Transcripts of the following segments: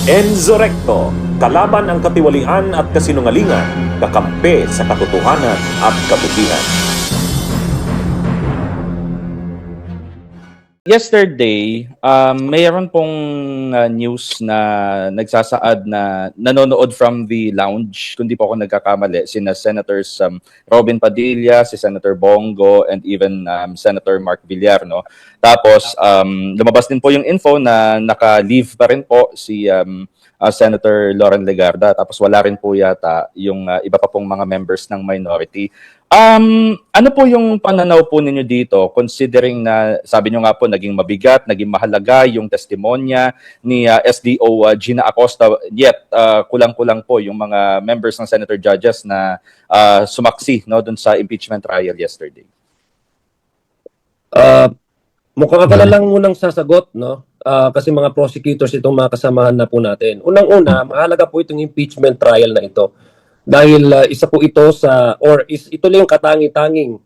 Enzo Recto, kalaban ang katiwalian at kasinungalingan, kakampi sa katotohanan at kabutihan. Yesterday, mayroon pong news na nagsasaad na nanonood from the lounge, kung di po ako nagkakamali, sina Senators Robin Padilla, si Senator Bongo, and even Senator Mark Villar. No? Tapos, lumabas din po yung info na naka-leave pa rin po si Senator Loren Legarda. Tapos wala rin po yata yung iba pa pong mga members ng minority. Ano po yung pananaw po ninyo dito considering na sabi nyo nga po naging mabigat, naging mahalaga yung testimonya ni SDO Gina Acosta, yet kulang-kulang po yung mga members ng Senator Judges na sumaksi no dun sa impeachment trial yesterday. Mukhang ako na lang munang sasagot, no? Kasi mga prosecutors itong mga kasamahan na po natin. Unang-una, mahalaga po itong impeachment trial na ito. Dahil isa po ito ito lang yung katangi-tanging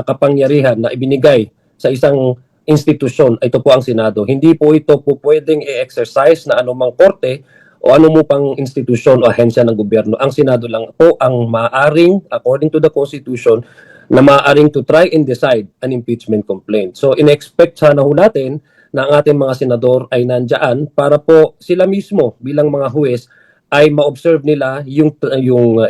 kapangyarihan na ibinigay sa isang institusyon. Ito po ang Senado. Hindi po ito po pwedeng i-exercise na anumang korte o anumang pang institusyon o ahensya ng gobyerno. Ang Senado lang po ang maaring, according to the Constitution, na maaaring to try and decide an impeachment complaint. So, in-expect sana ho natin na ang ating mga senador ay nandyan para po sila mismo bilang mga huwes ay ma-observe nila yung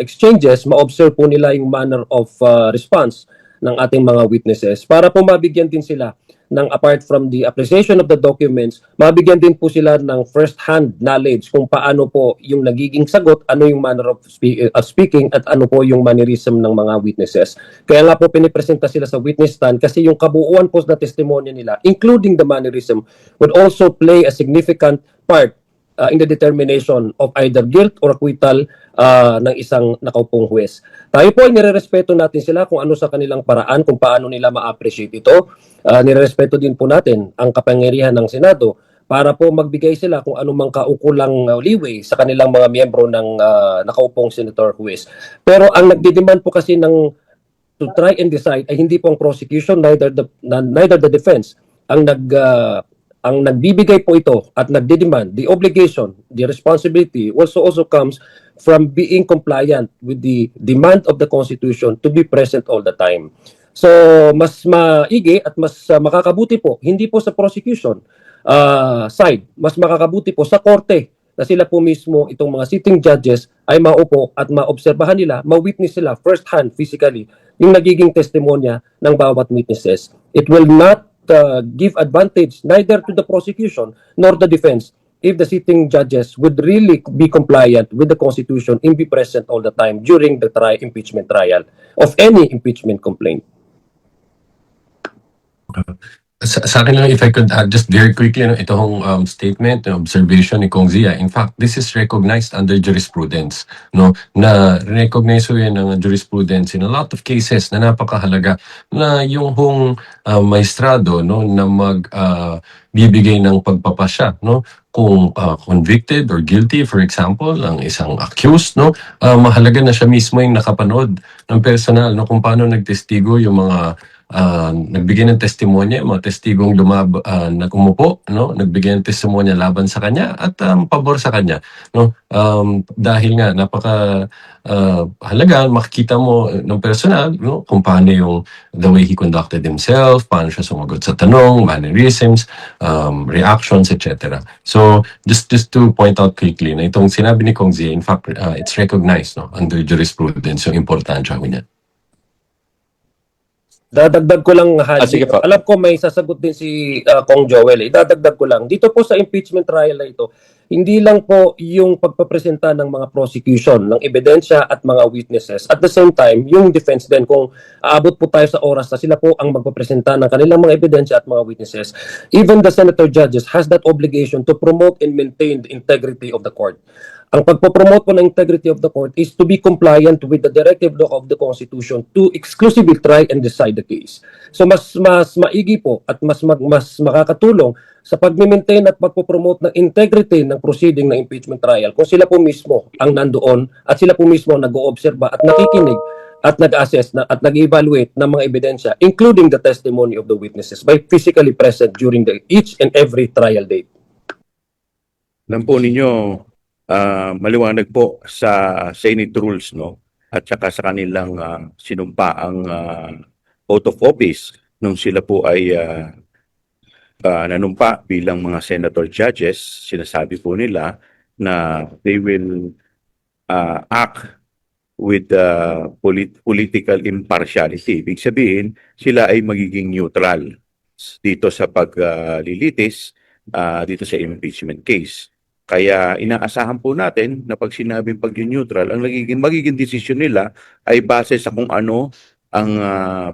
exchanges, ma-observe po nila yung manner of response ng ating mga witnesses para po mabigyan din sila ng apart from the appreciation of the documents, mabigyan din po sila ng first-hand knowledge kung paano po yung nagiging sagot, ano yung manner of speaking at ano po yung mannerism ng mga witnesses. Kaya nga po pinipresenta sila sa witness stand kasi yung kabuuan po na testimonya nila, including the mannerism, would also play a significant part in the determination of either guilt or acquittal ng isang nakaupong huwes. Tayo po ay nirerespeto natin sila kung ano sa kanilang paraan, kung paano nila ma-appreciate ito. Nirerespeto din po natin ang kapangyarihan ng Senado para po magbigay sila kung anumang kaukulang leeway sa kanilang mga miyembro ng nakaupong senator huwes. Pero ang nagdidemand po kasi ng to try and decide ay hindi po ang prosecution, neither the defense. Ang nagbibigay po ito at nagdidemand, the obligation, the responsibility also comes from being compliant with the demand of the Constitution to be present all the time. So, mas maigi at mas makakabuti po, hindi po sa prosecution side, mas makakabuti po sa korte na sila po mismo, itong mga sitting judges, ay maupo at maobserbahan nila, ma-witness sila first-hand, physically, yung nagiging testimonya ng bawat witnesses. It will not give advantage neither to the prosecution nor the defense if the sitting judges would really be compliant with the Constitution and be present all the time during the impeachment trial of any impeachment complaint. Sa akin lang, if I could add just very quickly, itong statement, observation ni Kong Zia. In fact, this is recognized under jurisprudence. No? Na recognize yun ng jurisprudence in a lot of cases na napakahalaga na yung maestrado no, na bibigay ng pagpapasya. No? Kung convicted or guilty, for example, ang isang accused, no, mahalaga na siya mismo yung nakapanood ng personal, no, kung paano nagtestigo yung mga nagbigay ng testimonya, mga testigong nagumupo, no, nagbigay ng testimonya laban sa kanya at pabor sa kanya, no. Dahil nga napaka halaga makikita mo ng personal, no, kung paano yung the way he conducted himself, paano siya sumagot sa tanong, mannerisms, reactions, etc. So just to point out quickly na itong sinabi ni Kong Zia, in fact it's recognized, no, under jurisprudence yung importansya niya. Dadagdag ko lang, Haji. Sige po. Alam ko may sasagot din si Kong Joel. Idadagdag ko lang. Dito po sa impeachment trial na ito, hindi lang po yung pagpapresenta ng mga prosecution, ng ebidensya at mga witnesses. At the same time, yung defense din, kung aabot po tayo sa oras na sila po ang magpapresenta ng kanilang mga ebidensya at mga witnesses, even the senator judges has that obligation to promote and maintain the integrity of the court. Ang pagpopromote po ng integrity of the court is to be compliant with the directive law of the Constitution to exclusively try and decide the case. So mas maigi po at mas makakatulong sa pag-maintain at pagpopromote ng integrity ng proceeding ng impeachment trial kung sila po mismo ang nandoon at sila po mismo nag-oobserba at nakikinig at nag-assess at nag-evaluate ng mga ebidensya, including the testimony of the witnesses by physically present during each and every trial date. Alam po ninyo, maliwanag po sa Senate rules, no, at saka sa kanilang sinumpaang oath of office nung sila po ay nanumpa bilang mga senator judges. Sinasabi po nila na they will act with political impartiality. Ibig sabihin, sila ay magiging neutral dito sa paglilitis dito sa impeachment case. Kaya inaasahan po natin na pag sinabing pag-neutral, ang magiging desisyon nila ay base sa kung ano ang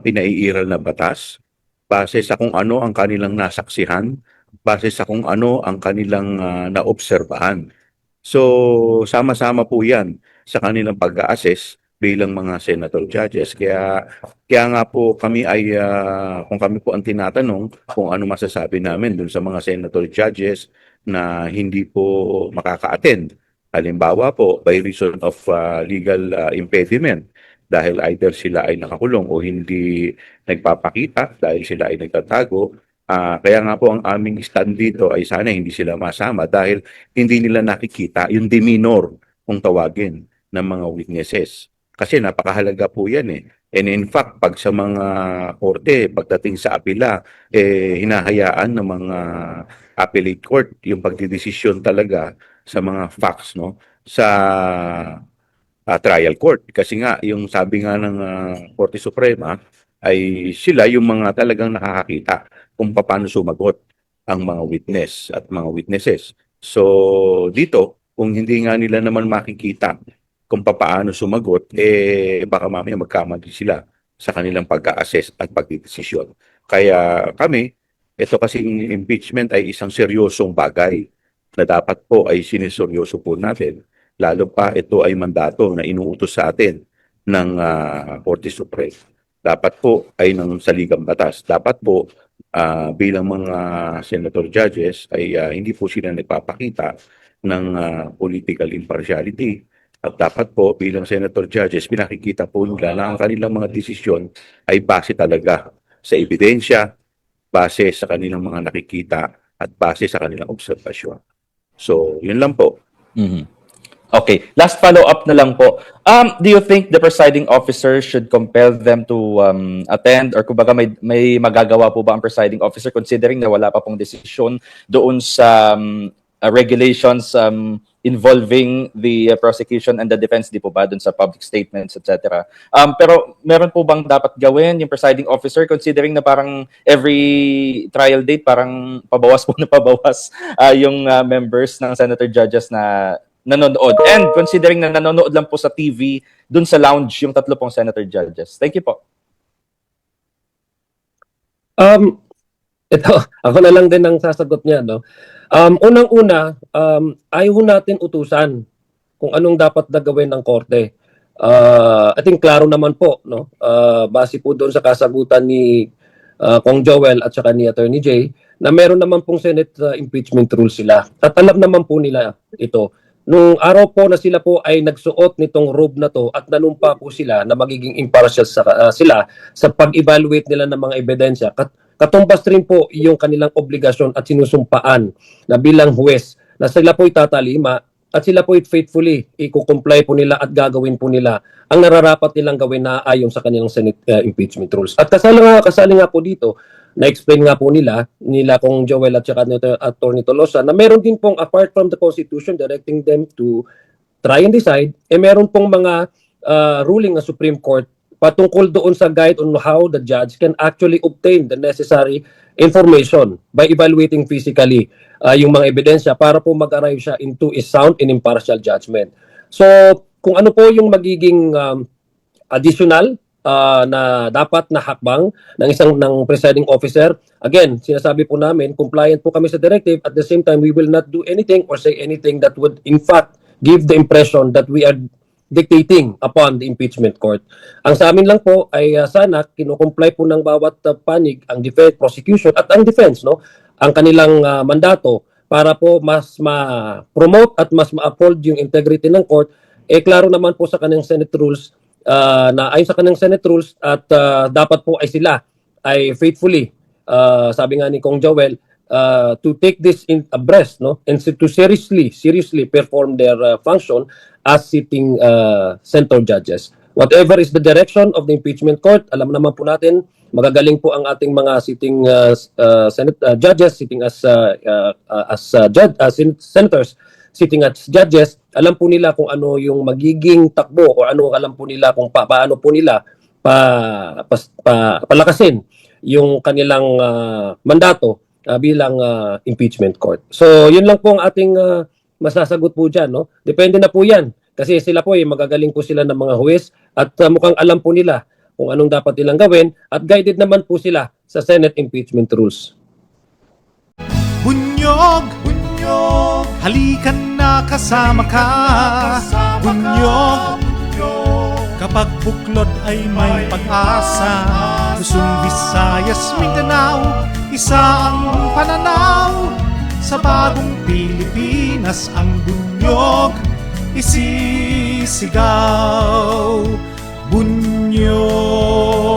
pinaiiral na batas, base sa kung ano ang kanilang nasaksihan, base sa kung ano ang kanilang naobserbahan. So, sama-sama po yan sa kanilang pag-assess bilang mga senator judges. Kaya nga po kami ay, kung kami po ang tinatanong kung ano masasabi namin dun sa mga senator judges na hindi po makaka-attend. Halimbawa po, by reason of legal impediment, dahil either sila ay nakakulong o hindi nagpapakita, dahil sila ay nagtatago. Kaya nga po ang aming stand dito ay sana hindi sila masama dahil hindi nila nakikita yung demeanor kung tawagin ng mga witnesses. Kasi napakahalaga po yan eh. And in fact, pag sa mga korte, pagdating sa apela, hinahayaan ng mga appellate court yung pagdidesisyon talaga sa mga facts, no, sa trial court. Kasi nga, yung sabi nga ng Korte Suprema, ay sila yung mga talagang nakakakita kung paano sumagot ang mga witness at mga witnesses. So, dito, kung hindi nga nila naman makikita kung paano sumagot, baka mamaya magkamali sila sa kanilang pag-assess at pagdidesisyon. Kaya kami, ito kasing impeachment ay isang seryosong bagay na dapat po ay siniseryoso po natin. Lalo pa ito ay mandato na inuutos sa atin ng Korte Suprema. Dapat po ay ng saligang batas. Dapat po bilang mga senator judges ay hindi po sila nagpapakita ng political impartiality. At dapat po bilang senator judges, pinakikita po nila na ang kanilang mga desisyon ay base talaga sa ebidensya, base sa kanilang mga nakikita at base sa kanilang obserbasyon. So, yun lang po. Mhm. Okay, last follow-up na lang po. Do you think the presiding officer should compel them to attend or kumbaga may magagawa po ba ang presiding officer considering na wala pa pong desisyon doon sa regulations involving the prosecution and the defense, di po ba, doon sa public statements, etc. Pero meron po bang dapat gawin yung presiding officer considering na parang every trial date parang pabawas po na pabawas yung members ng senator judges na nanonood. And considering na nanonood lang po sa TV, dun sa lounge, yung tatlo pong senator judges. Thank you po. Ito, ako na lang din ang sasagot niya, no? Unang-una, ayaw natin utusan kung anong dapat na gawin ng korte. I think klaro naman po, no? Base po doon sa kasagutan ni Kong Joel at saka ni Attorney Jay, na meron naman pong Senate impeachment rules sila. At alam naman po nila ito. Nung araw po na sila po ay nagsuot nitong robe na to at nanumpa po sila na magiging impartial sila sa pag-evaluate nila ng mga ebidensya, katumbas rin po yung kanilang obligasyon at sinusumpaan na bilang huwes na sila po itatalima at sila po faithfully i-comply po nila at gagawin po nila ang nararapat nilang gawin na ayon sa kanilang Senate impeachment rules. At kasali nga po dito, na-explain nga po nila kung Joel at saka Attorney Tolosa na meron din pong apart from the Constitution directing them to try and decide, meron pong mga ruling ng Supreme Court patungkol doon sa guide on how the judge can actually obtain the necessary information by evaluating physically yung mga ebidensya para po mag-arrive siya into a sound and impartial judgment. So, kung ano po yung magiging additional na dapat na hakbang ng presiding officer. Again, sinasabi po namin, compliant po kami sa directive. At the same time, we will not do anything or say anything that would in fact give the impression that we are dictating upon the impeachment court. Ang sa amin lang po ay sana kinukomply po ng bawat panig ang defense, prosecution at ang defense, no, ang kanilang mandato para po mas ma-promote at mas ma-uphold yung integrity ng court. Klaro naman po sa kanilang Senate rules na ayon sa kanilang Senate rules at dapat po ay sila ay faithfully, sabi nga ni Kong Joel, to take this in abreast, no, and to seriously perform their function as sitting center judges. Whatever is the direction of the impeachment court, alam naman po natin, magagaling po ang ating mga sitting Senate judges sitting as senators sitting as judges. Alam po nila kung ano yung magiging takbo o alam po nila kung paano po nila palakasin yung kanilang mandato bilang impeachment court. So, yun lang po ang ating masasagot po dyan. No? Depende na po yan. Kasi sila po, magagaling po sila ng mga huwes at mukhang alam po nila kung anong dapat nilang gawin at guided naman po sila sa Senate impeachment rules. Bunyog, bunyog, halikan na kasama ka. Bunyog, kapag buklod ay may pag-asa. Luzon, Visayas, Mindanao, isa ang pananaw. Sa bagong Pilipinas ang bunyog isisigaw. Bunyog.